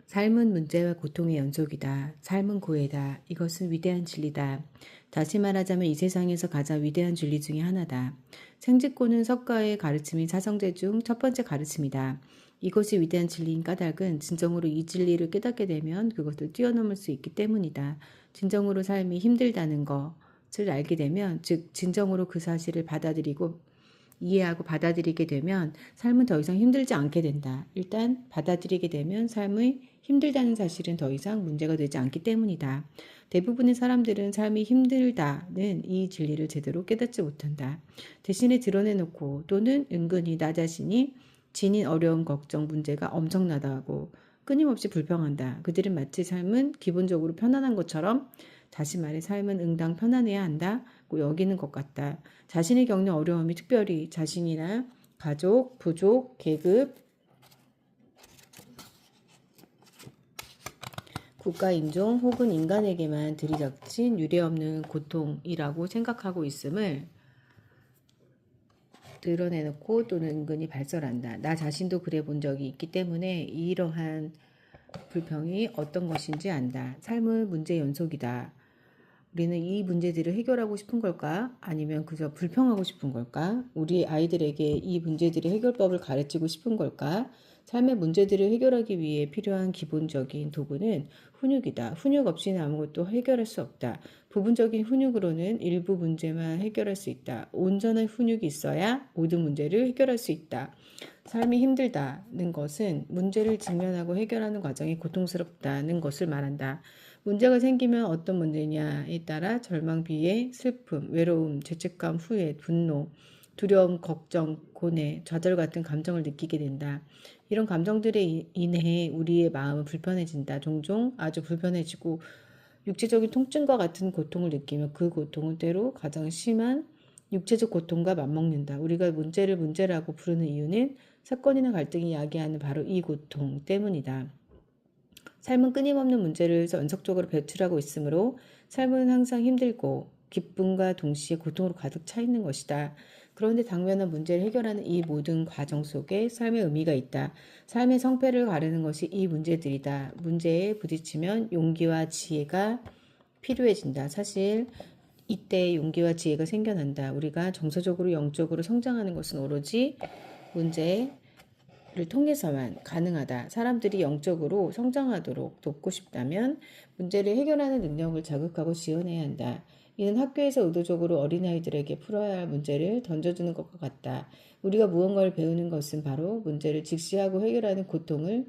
삶은 문제와 고통의 연속이다. 삶은 고해다. 이것은 위대한 진리다. 다시 말하자면 이 세상에서 가장 위대한 진리 중의 하나다. 생직고는 석가의 가르침인 사성제 중 첫 번째 가르침이다. 이것이 위대한 진리인 까닭은 진정으로 이 진리를 깨닫게 되면 그것을 뛰어넘을 수 있기 때문이다. 진정으로 삶이 힘들다는 것을 알게 되면, 즉 진정으로 그 사실을 받아들이고 이해하고 받아들이게 되면 삶은 더 이상 힘들지 않게 된다. 일단 받아들이게 되면 삶의 힘들다는 사실은 더 이상 문제가 되지 않기 때문이다. 대부분의 사람들은 삶이 힘들다는 이 진리를 제대로 깨닫지 못한다. 대신에 드러내놓고 또는 은근히 나 자신이 지닌 어려움, 걱정, 문제가 엄청나다고 끊임없이 불평한다. 그들은 마치 삶은 기본적으로 편안한 것처럼, 다시 말해 삶은 응당 편안해야 한다고 여기는 것 같다. 자신이 겪는 어려움이 특별히 자신이나 가족, 부족, 계급, 국가, 인종 혹은 인간에게만 들이닥친 유례없는 고통이라고 생각하고 있음을 드러내놓고 또는 은근히 발설한다. 나 자신도 그래 본 적이 있기 때문에 이러한 불평이 어떤 것인지 안다. 삶은 문제 연속이다. 우리는 이 문제들을 해결하고 싶은 걸까? 아니면 그저 불평하고 싶은 걸까? 우리 아이들에게 이 문제들의 해결법을 가르치고 싶은 걸까? 삶의 문제들을 해결하기 위해 필요한 기본적인 도구는 훈육이다. 훈육 없이는 아무것도 해결할 수 없다. 부분적인 훈육으로는 일부 문제만 해결할 수 있다. 온전한 훈육이 있어야 모든 문제를 해결할 수 있다. 삶이 힘들다는 것은 문제를 직면하고 해결하는 과정이 고통스럽다는 것을 말한다. 문제가 생기면 어떤 문제냐에 따라 절망, 비애, 슬픔, 외로움, 죄책감, 후회, 분노, 두려움, 걱정, 고뇌, 좌절 같은 감정을 느끼게 된다. 이런 감정들에 인해 우리의 마음은 불편해진다. 종종 아주 불편해지고 육체적인 통증과 같은 고통을 느끼며 그 고통은 때로 가장 심한 육체적 고통과 맞먹는다. 우리가 문제를 문제라고 부르는 이유는 사건이나 갈등이 야기하는 바로 이 고통 때문이다. 삶은 끊임없는 문제를 연속적으로 배출하고 있으므로 삶은 항상 힘들고 기쁨과 동시에 고통으로 가득 차 있는 것이다. 그런데 당면한 문제를 해결하는 이 모든 과정 속에 삶의 의미가 있다. 삶의 성패를 가르는 것이 이 문제들이다. 문제에 부딪히면 용기와 지혜가 필요해진다. 사실 이때 용기와 지혜가 생겨난다. 우리가 정서적으로 영적으로 성장하는 것은 오로지 문제를 통해서만 가능하다. 사람들이 영적으로 성장하도록 돕고 싶다면 문제를 해결하는 능력을 자극하고 지원해야 한다. 이는 학교에서 의도적으로 어린아이들에게 풀어야 할 문제를 던져주는 것과 같다. 우리가 무언가를 배우는 것은 바로 문제를 직시하고 해결하는 고통을